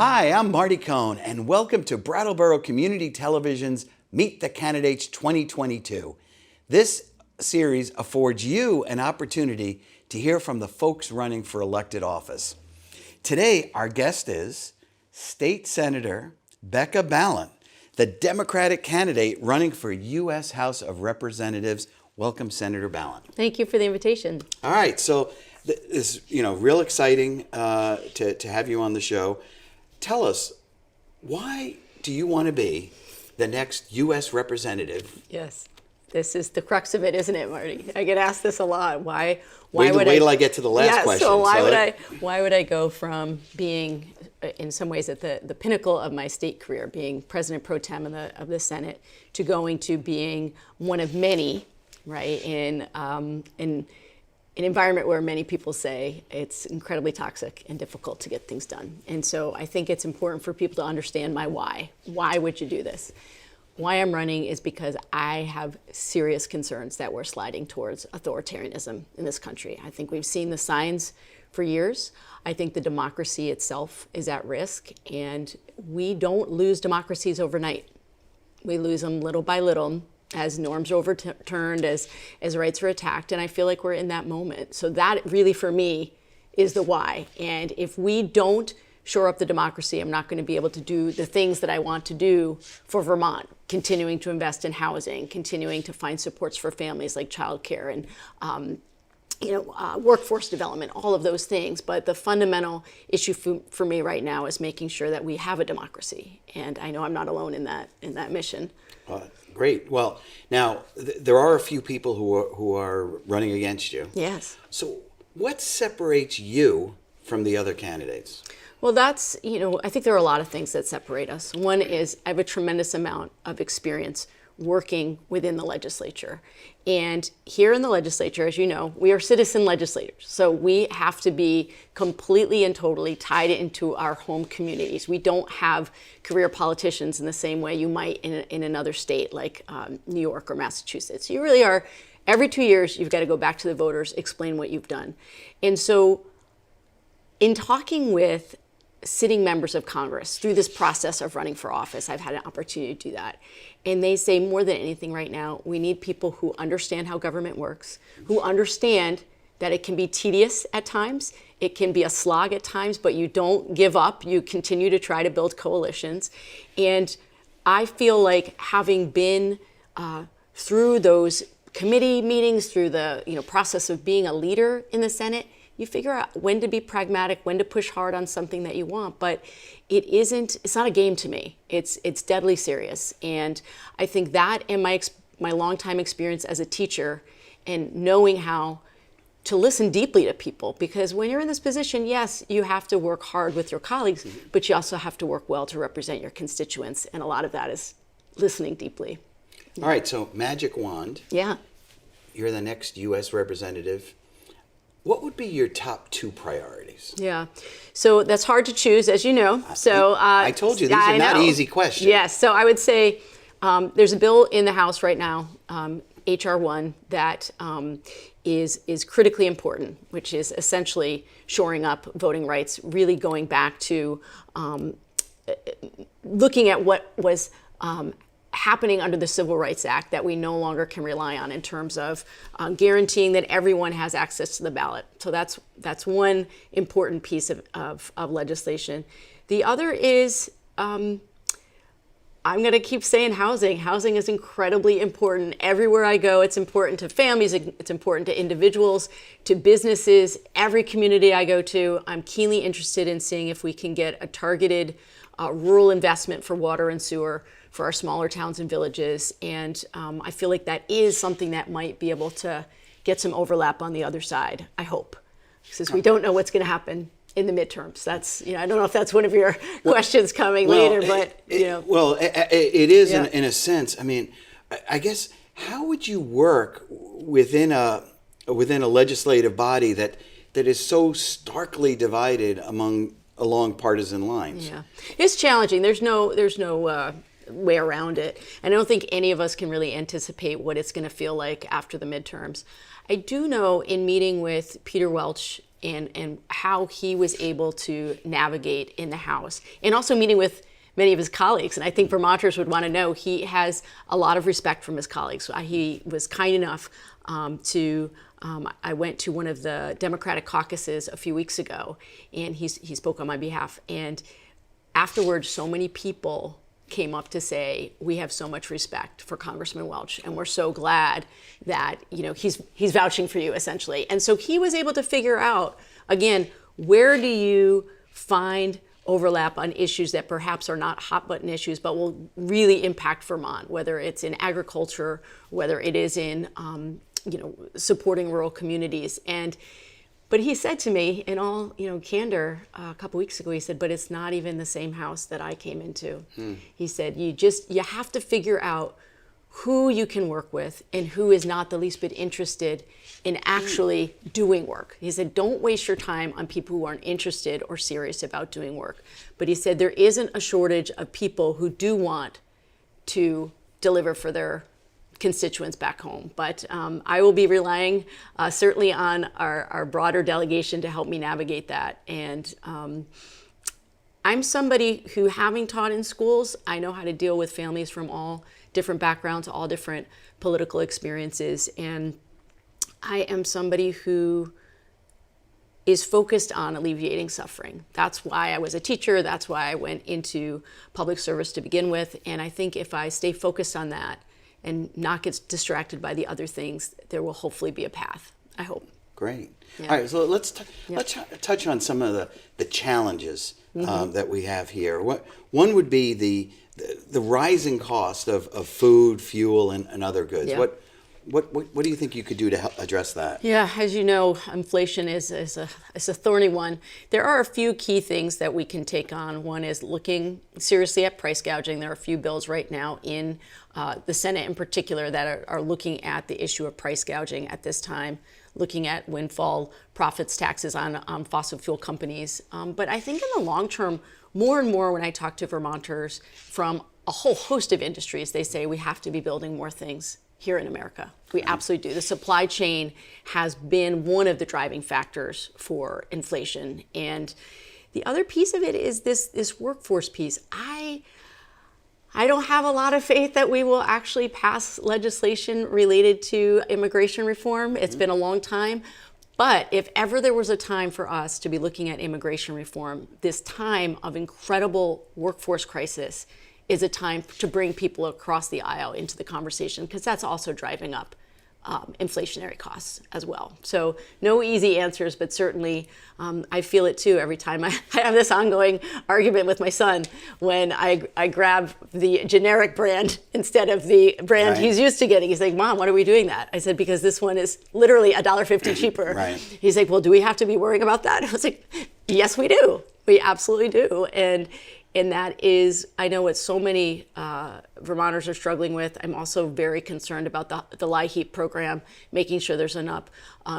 Hi, I'm Marty Cohn, and welcome to Brattleboro Community Television's Meet the Candidates 2022. This series affords you an opportunity to hear from the folks running for elected office. Today, our guest is State Senator Becca Balint, the Democratic candidate running for U.S. House of Representatives. Welcome, Senator Balint. Thank you for the invitation. All right, so it's real exciting to have you on the show. Tell us, why do you want to be the next U.S. representative? Yes, this is the crux of it, isn't it, Marty? I get asked this a lot. Wait till I get to the last question. So why would I go from being, in some ways, at the pinnacle of my state career, being President Pro Tem of the Senate, to going to being one of many, right, in an environment where many people say it's incredibly toxic and difficult to get things done. And so I think it's important for people to understand my why. Why would you do this? Why I'm running is because I have serious concerns that we're sliding towards authoritarianism in this country. I think we've seen the signs for years. I think the democracy itself is at risk, and we don't lose democracies overnight. We lose them little by little, as norms are overturned, as rights are attacked, and I feel like we're in that moment. So that really, for me, is the why. And if we don't shore up the democracy, I'm not going to be able to do the things that I want to do for Vermont, continuing to invest in housing, continuing to find supports for families like childcare and workforce development, all of those things. But the fundamental issue for me right now is making sure that we have a democracy. And I know I'm not alone in that mission. Great. Well, now there are a few people who are running against you. Yes. So what separates you from the other candidates? Well, I think there are a lot of things that separate us. One is I have a tremendous amount of experience working within the legislature. And here in the legislature, as you know, we are citizen legislators. So we have to be completely and totally tied into our home communities. We don't have career politicians in the same way you might in another state like New York or Massachusetts. You really are, every 2 years, you've got to go back to the voters, explain what you've done. And so in talking with sitting members of Congress through this process of running for office, I've had an opportunity to do that. And they say more than anything right now, we need people who understand how government works, who understand that it can be tedious at times, it can be a slog at times, but you don't give up, you continue to try to build coalitions. And I feel like having been through those committee meetings, through the process of being a leader in the Senate, you figure out when to be pragmatic, when to push hard on something that you want, but it's not a game to me. It's deadly serious. And I think that and my longtime experience as a teacher and knowing how to listen deeply to people, because when you're in this position, yes, you have to work hard with your colleagues, but you also have to work well to represent your constituents. And a lot of that is listening deeply. All right, so magic wand. Yeah. You're the next U.S. representative. What would be your top 2 priorities? Yeah, so that's hard to choose, as you know. So I told you, these are not easy questions. Yes, so I would say there's a bill in the House right now, H.R. 1, that is critically important, which is essentially shoring up voting rights, really going back to looking at what was happening under the Civil Rights Act that we no longer can rely on in terms of guaranteeing that everyone has access to the ballot. So that's one important piece of legislation. The other is, I'm going to keep saying housing. Housing is incredibly important. Everywhere I go, it's important to families, it's important to individuals, to businesses, every community I go to. I'm keenly interested in seeing if we can get a targeted rural investment for water and sewer for our smaller towns and villages. And I feel like that is something that might be able to get some overlap on the other side, I hope, since we don't know what's going to happen in the midterms. That's, I don't know if that's one of your questions coming later, but, it is in a sense. I mean, I guess, how would you work within a legislative body that is so starkly divided along partisan lines? Yeah, it's challenging. There's no way around it. And I don't think any of us can really anticipate what it's going to feel like after the midterms. I do know, in meeting with Peter Welch and how he was able to navigate in the House, and also meeting with many of his colleagues. And I think Vermonters would want to know he has a lot of respect from his colleagues. He was kind enough I went to one of the Democratic caucuses a few weeks ago, and he spoke on my behalf. And afterwards, so many people came up to say, we have so much respect for Congressman Welch, and we're so glad that he's vouching for you, essentially. And so he was able to figure out, again, where do you find overlap on issues that perhaps are not hot button issues, but will really impact Vermont, whether it's in agriculture, whether it is in supporting rural communities. But he said to me, in all candor, a couple weeks ago, he said, but it's not even the same house that I came into. He said, you have to figure out who you can work with and who is not the least bit interested in actually doing work. He said, don't waste your time on people who aren't interested or serious about doing work. But he said, there isn't a shortage of people who do want to deliver for their constituents back home. But I will be relying certainly on our broader delegation to help me navigate that. And I'm somebody who, having taught in schools, I know how to deal with families from all different backgrounds, all different political experiences. And I am somebody who is focused on alleviating suffering. That's why I was a teacher. That's why I went into public service to begin with. And I think if I stay focused on that and not get distracted by the other things, there will hopefully be a path, I hope. Great. Yeah. All right, so let's touch on some of the challenges that we have here. One would be the rising cost of food, fuel, and other goods. Yeah. What do you think you could do to help address that? Yeah, as you know, inflation is a thorny one. There are a few key things that we can take on. One is looking seriously at price gouging. There are a few bills right now in the Senate in particular that are looking at the issue of price gouging at this time, looking at windfall profits taxes on fossil fuel companies. But I think in the long term, more and more when I talk to Vermonters from a whole host of industries, they say we have to be building more things here in America. We absolutely do. The supply chain has been one of the driving factors for inflation. And the other piece of it is this workforce piece. I don't have a lot of faith that we will actually pass legislation related to immigration reform. It's been a long time. But if ever there was a time for us to be looking at immigration reform, this time of incredible workforce crisis is a time to bring people across the aisle into the conversation, because that's also driving up inflationary costs as well. So no easy answers, but certainly I feel it too every time I have this ongoing argument with my son when I grab the generic brand instead of the brand he's used to getting. He's like, Mom, why are we doing that? I said, because this one is literally $1.50 cheaper. Right. He's like, well, do we have to be worrying about that? I was like, yes, we do. We absolutely do. And that is, I know what so many Vermonters are struggling with. I'm also very concerned about the LIHEAP program, making sure there's enough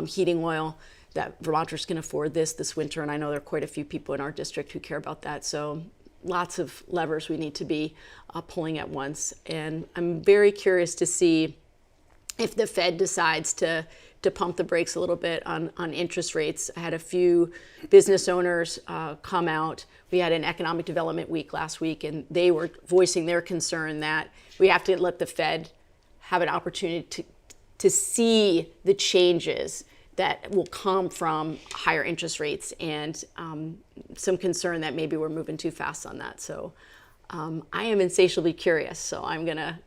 heating oil that Vermonters can afford this winter. And I know there are quite a few people in our district who care about that. So lots of levers we need to be pulling at once. And I'm very curious to see if the Fed decides to pump the brakes a little bit on interest rates. I had a few business owners come out. We had an economic development week last week, and they were voicing their concern that we have to let the Fed have an opportunity to see the changes that will come from higher interest rates, and some concern that maybe we're moving too fast on that. So I am insatiably curious. So I'm gonna,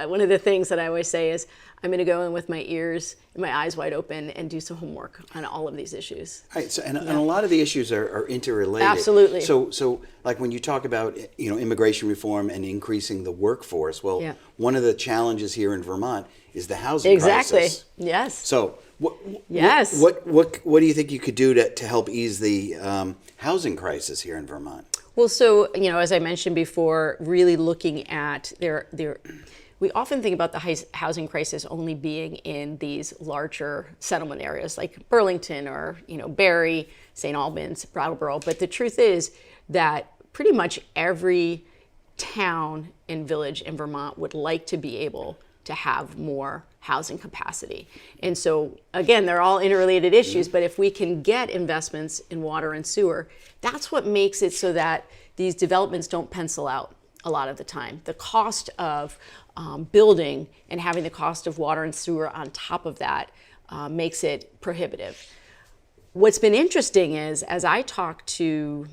one of the things that I always say is I'm gonna go in with my ears and my eyes wide open and do some homework on all of these issues. Right. So, and a lot of the issues are interrelated. Absolutely. So like when you talk about immigration reform and increasing the workforce, well, one of the challenges here in Vermont is the housing crisis. Exactly. Yes. So what do you think you could do to help ease the housing crisis here in Vermont? Well, so as I mentioned before, really looking at we often think about the housing crisis only being in these larger settlement areas like Burlington or Barre, St. Albans, Brattleboro. But the truth is that pretty much every town and village in Vermont would like to be able to have more housing capacity. And so, again, they're all interrelated issues, but if we can get investments in water and sewer, that's what makes it so that these developments don't pencil out a lot of the time. The cost of building and having the cost of water and sewer on top of that makes it prohibitive. What's been interesting is, as I talk to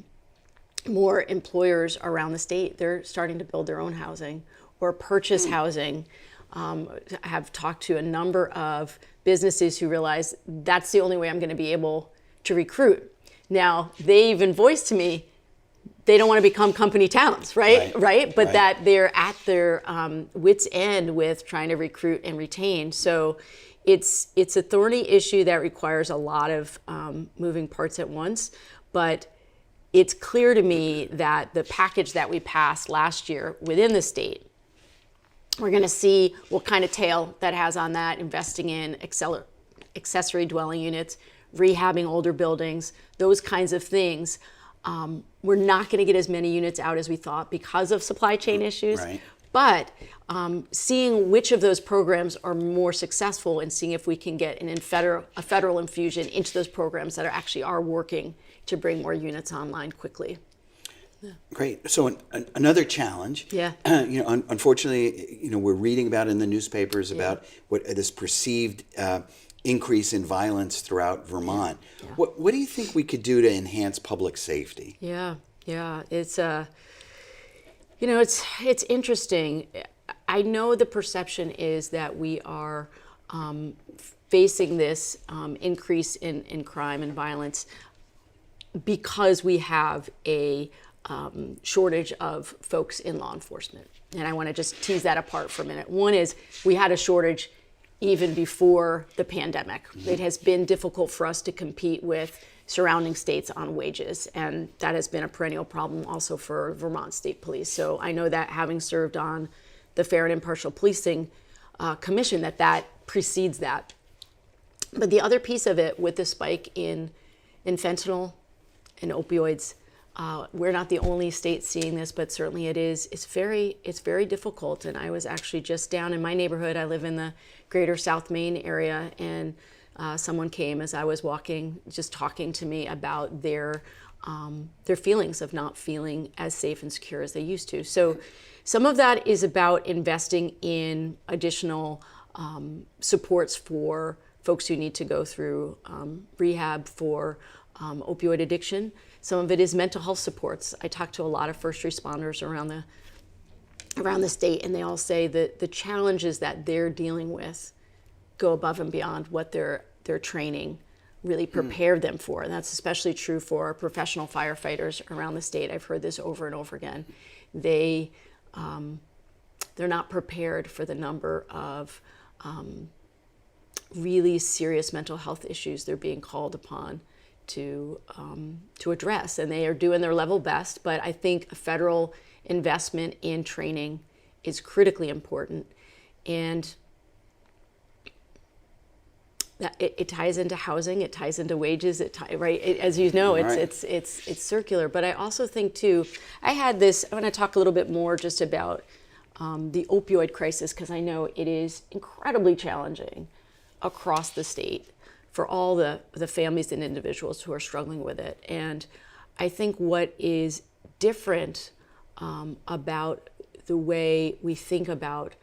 more employers around the state, they're starting to build their own housing or purchase housing. I have talked to a number of businesses who realize that's the only way I'm going to be able to recruit. Now, they even voiced to me they don't want to become company towns, right? But that they're at their wits' end with trying to recruit and retain. So it's a thorny issue that requires a lot of moving parts at once. But it's clear to me that the package that we passed last year within the state, we're going to see what kind of tail that has on that, investing in accessory dwelling units, rehabbing older buildings, those kinds of things. We're not going to get as many units out as we thought because of supply chain issues. But seeing which of those programs are more successful and seeing if we can get a federal infusion into those programs that actually are working to bring more units online quickly. Great. So another challenge. Unfortunately, we're reading about in the newspapers about what this perceived increase in violence throughout Vermont. What do you think we could do to enhance public safety? It's it's interesting. I know the perception is that we are facing this increase in crime and violence because we have a shortage of folks in law enforcement. And I want to just tease that apart for a minute. One is we had a shortage even before the pandemic. It has been difficult for us to compete with surrounding states on wages, and that has been a perennial problem also for Vermont State Police. So I know that, having served on the Fair and Impartial Policing Commission, that precedes that. But the other piece of it, with the spike in fentanyl and opioids, we're not the only state seeing this, but certainly it is. It's very difficult. And I was actually just down in my neighborhood. I live in the greater South Main area, and someone came as I was walking, just talking to me about their feelings of not feeling as safe and secure as they used to. So some of that is about investing in additional supports for folks who need to go through rehab for opioid addiction. Some of it is mental health supports. I talk to a lot of first responders around the state, and they all say that the challenges that they're dealing with go above and beyond what their training really prepared them for. And that's especially true for professional firefighters around the state. I've heard this over and over again. They're not prepared for the number of really serious mental health issues they're being called upon to address, and they are doing their level best. But I think a federal investment in training is critically important, and that it ties into housing, it ties into wages, as you know, it's circular. But I also think too, I want to talk a little bit more just about the opioid crisis, because I know it is incredibly challenging across the state for all the families and individuals who are struggling with it. And I think what is different about the way we think about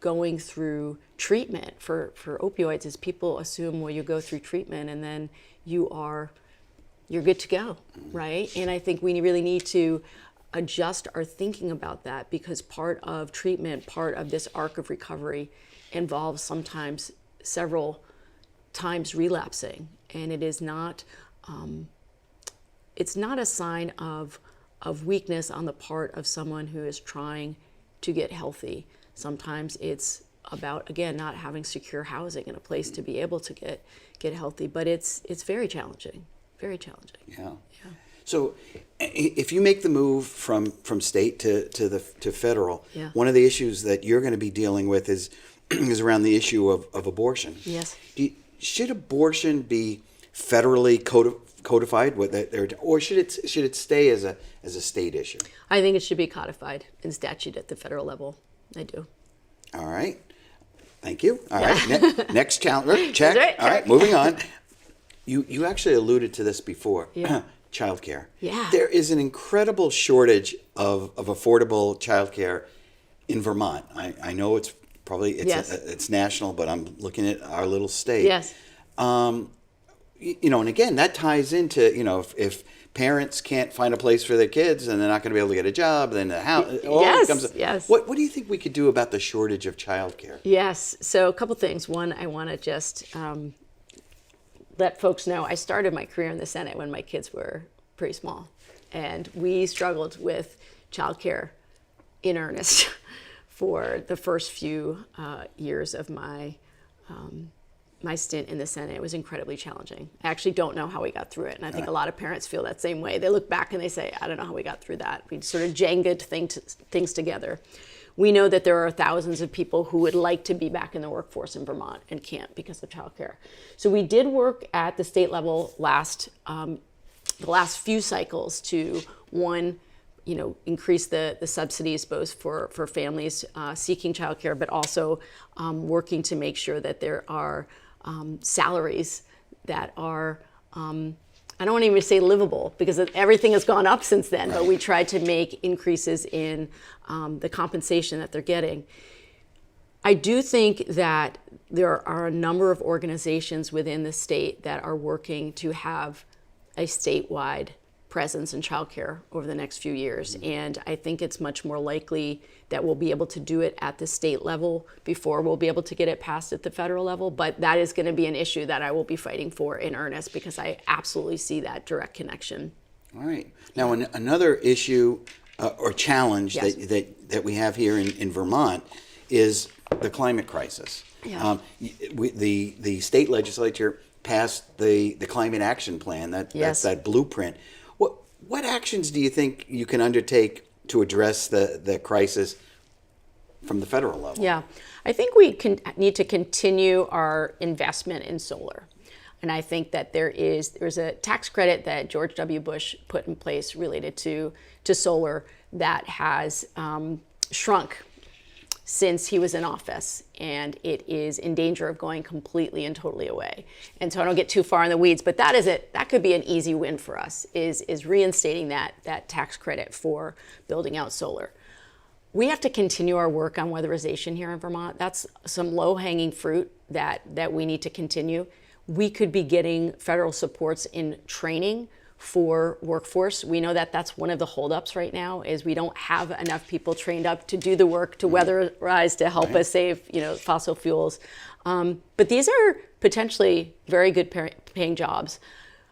going through treatment for opioids is people assume, well, you go through treatment and then you're good to go, right? And I think we really need to adjust our thinking about that, because part of treatment, part of this arc of recovery involves sometimes several times relapsing, and it is not it's not a sign of weakness on the part of someone who is trying to get healthy. Sometimes it's about, again, not having secure housing and a place to be able to get healthy. But it's very challenging, very challenging. Yeah. So if you make the move from state to federal, one of the issues that you're going to be dealing with is around the issue of abortion. Yes. Should abortion be federally codified, or should it stay as a state issue? I think it should be codified in statute at the federal level. I do. All right. Thank you. All right. Next challenge. Check. Right, All right. check. Moving on. You actually alluded to this before. Yeah. Childcare. Yeah. There is an incredible shortage of affordable childcare in Vermont. I know it's probably it's national, but I'm looking at our little state. Yes. And again, that ties into, if parents can't find a place for their kids and they're not going to be able to get a job, then the house, Yes. What do you think we could do about the shortage of childcare? Yes. So a couple things. One, I want to just let folks know I started my career in the Senate when my kids were pretty small. And we struggled with childcare in earnest for the first few years of my stint in the Senate. It was incredibly challenging. I actually don't know how we got through it. And I think a lot of parents feel that same way. They look back and they say, I don't know how we got through that. We sort of Jenga'd things together. We know that there are thousands of people who would like to be back in the workforce in Vermont and can't because of childcare. So we did work at the state level the last few cycles to, one, increase the subsidies both for families seeking childcare, but also working to make sure that there are salaries that are, I don't want to even say livable because everything has gone up since then, but we tried to make increases in the compensation that they're getting. I do think that there are a number of organizations within the state that are working to have a statewide presence in childcare over the next few years. And I think it's much more likely that we'll be able to do it at the state level before we'll be able to get it passed at the federal level. But that is going to be an issue that I will be fighting for in earnest because I absolutely see that direct connection. All right. Now, another issue or challenge Yes. that we have here in Vermont is the climate crisis. Yeah. The state legislature passed the Climate Action Plan, that's that blueprint. What actions do you think you can undertake to address the crisis from the federal level? Yeah, I think we need to continue our investment in solar. And I think that there's a tax credit that George W. Bush put in place related to solar that has shrunk since he was in office, and it is in danger of going completely and totally away. And so I don't get too far in the weeds, but that could be an easy win for us, is reinstating that tax credit for building out solar. We have to continue our work on weatherization here in Vermont. That's some low-hanging fruit that we need to continue. We could be getting federal supports in training for workforce. We know that that's one of the holdups right now is we don't have enough people trained up to do the work, to weatherize, to help us save fossil fuels. But these are potentially very good paying jobs.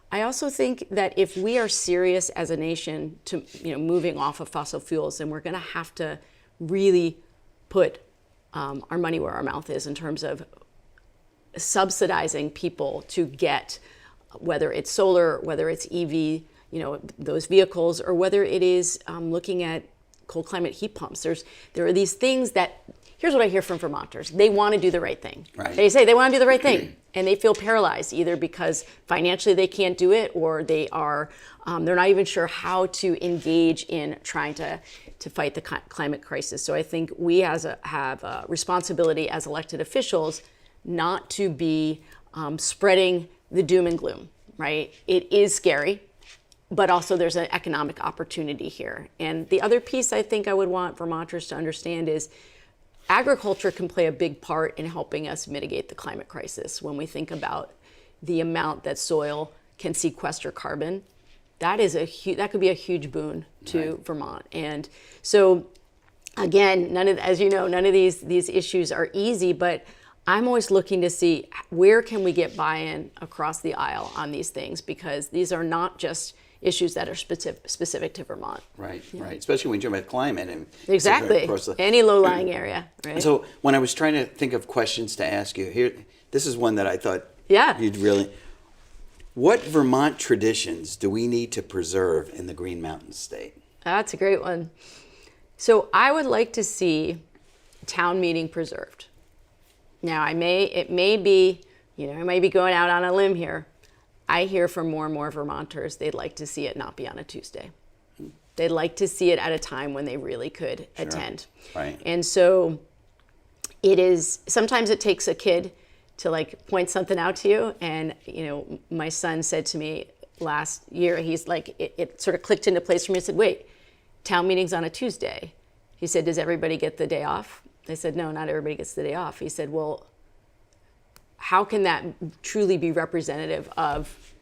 I also think that if we are serious as a nation to moving off of fossil fuels, then we're going to have to really put our money where our mouth is in terms of subsidizing people to get, whether it's solar, whether it's EV, those vehicles, or whether it is looking at cold climate heat pumps. There are these things that, here's what I hear from Vermonters. They want to do the right thing. Right. They say they want to do the right thing, and they feel paralyzed either because financially they can't do it, or they're not even sure how to engage in trying to fight the climate crisis. So I think we have a responsibility as elected officials not to be spreading the doom and gloom, right? It is scary, but also there's an economic opportunity here. And the other piece I think I would want Vermonters to understand is agriculture can play a big part in helping us mitigate the climate crisis. When we think about the amount that soil can sequester carbon, that could be a huge boon to Vermont. And so again, none of these issues are easy, but I'm always looking to see where can we get buy-in across the aisle on these things, because these are not just issues that are specific to Vermont. Right, right. Especially when you're talking about climate. And exactly. Any low-lying area, right? So when I was trying to think of questions to ask you, this is one that I thought you'd really... What Vermont traditions do we need to preserve in the Green Mountain State? That's a great one. So I would like to see town meeting preserved. Now, I may be going out on a limb here. I hear from more and more Vermonters, they'd like to see it not be on a Tuesday. They'd like to see it at a time when they really could attend. Right. And so sometimes it takes a kid to like point something out to you. And, my son said to me last year, he's like, it sort of clicked into place for me. I said, wait, town meeting's on a Tuesday. He said, does everybody get the day off? I said, no, not everybody gets the day off. He said, well, how can that truly be representative of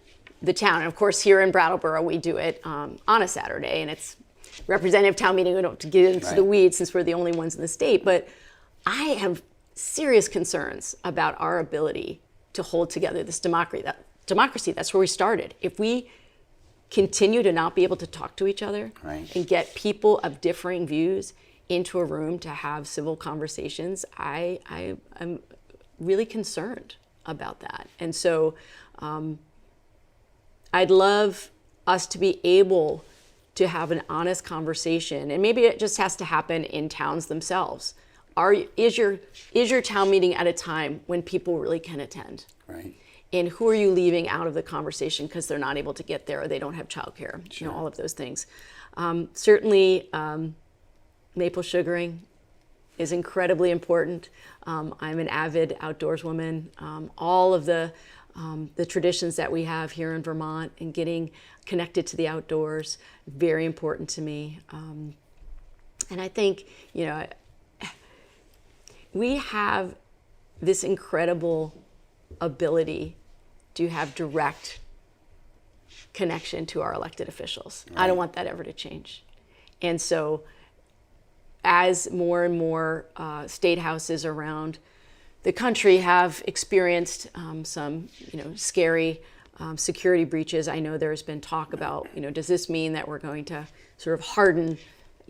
the town? And of course, here in Brattleboro, we do it on a Saturday, and it's representative town meeting. We don't have to get into the weeds since we're the only ones in the state. But I have serious concerns about our ability to hold together this democracy. That's where we started. If we continue to not be able to talk to each other and get people of differing views into a room to have civil conversations, I'm really concerned about that. And so I'd love us to be able to have an honest conversation, and maybe it just has to happen in towns themselves. Is your town meeting at a time when people really can attend? Right. And who are you leaving out of the conversation because they're not able to get there or they don't have childcare? Sure. All of those things. Certainly, maple sugaring is incredibly important. I'm an avid outdoors woman. All of the traditions that we have here in Vermont and getting connected to the outdoors, very important to me. And I think, we have this incredible ability to have direct connection to our elected officials. Right. I don't want that ever to change. And so as more and more state houses around the country have experienced some, scary security breaches, I know there's been talk about, does this mean that we're going to sort of harden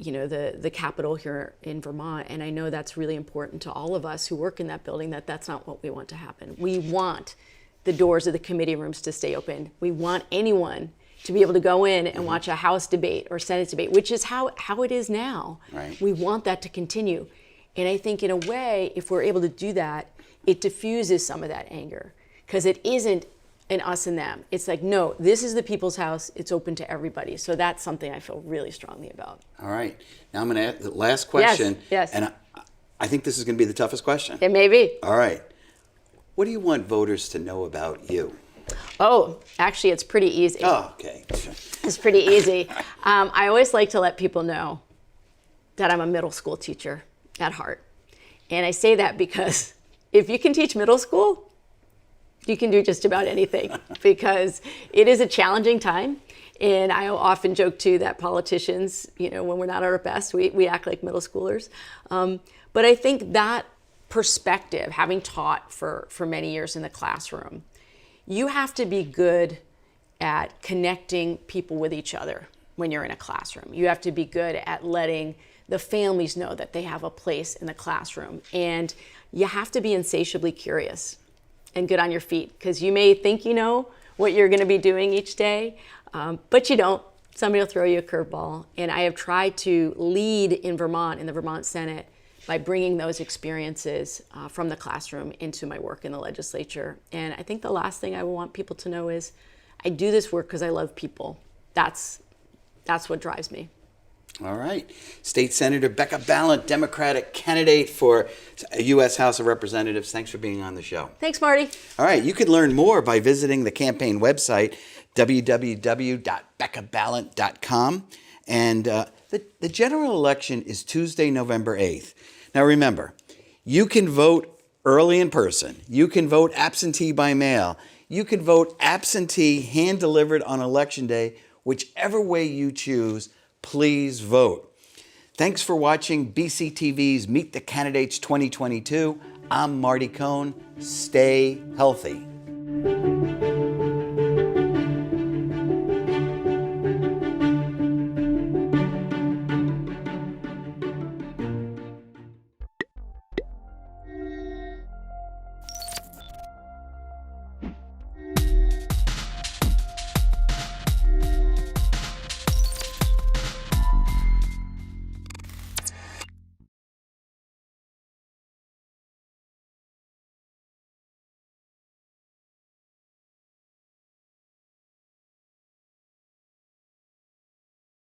the Capitol here in Vermont? And I know that's really important to all of us who work in that building, that's not what we want to happen. We want the doors of the committee rooms to stay open. We want anyone to be able to go in and watch a House debate or Senate debate, which is how it is now. Right. We want that to continue. And I think in a way, if we're able to do that, it diffuses some of that anger, because it isn't an us and them. It's like, no, this is the people's house. It's open to everybody. So that's something I feel really strongly about. All right. Now I'm going to ask the last question. Yes. And I think this is going to be the toughest question. It may be. All right. What do you want voters to know about you? Oh, actually, it's pretty easy. Oh, okay. It's pretty easy. I always like to let people know that I'm a middle school teacher at heart. And I say that because if you can teach middle school, you can do just about anything, because it is a challenging time. And I often joke too that politicians, when we're not at our best, we act like middle schoolers. But I think that perspective, having taught for many years in the classroom, you have to be good at connecting people with each other when you're in a classroom. You have to be good at letting the families know that they have a place in the classroom. And you have to be insatiably curious and good on your feet, because you may think you know what you're going to be doing each day, but you don't. Somebody will throw you a curveball. And I have tried to lead in Vermont, in the Vermont Senate, by bringing those experiences from the classroom into my work in the legislature. And I think the last thing I want people to know is I do this work because I love people. That's what drives me. All right. State Senator Becca Balint, Democratic candidate for U.S. House of Representatives. Thanks for being on the show. Thanks, Marty. All right. You can learn more by visiting the campaign website, www.beccabalint.com. And the general election is Tuesday, November 8th. Now, remember, you can vote early in person. You can vote absentee by mail. You can vote absentee hand-delivered on Election Day. Whichever way you choose, please vote. Thanks for watching BCTV's Meet the Candidates 2022. I'm Marty Cohn. Stay healthy.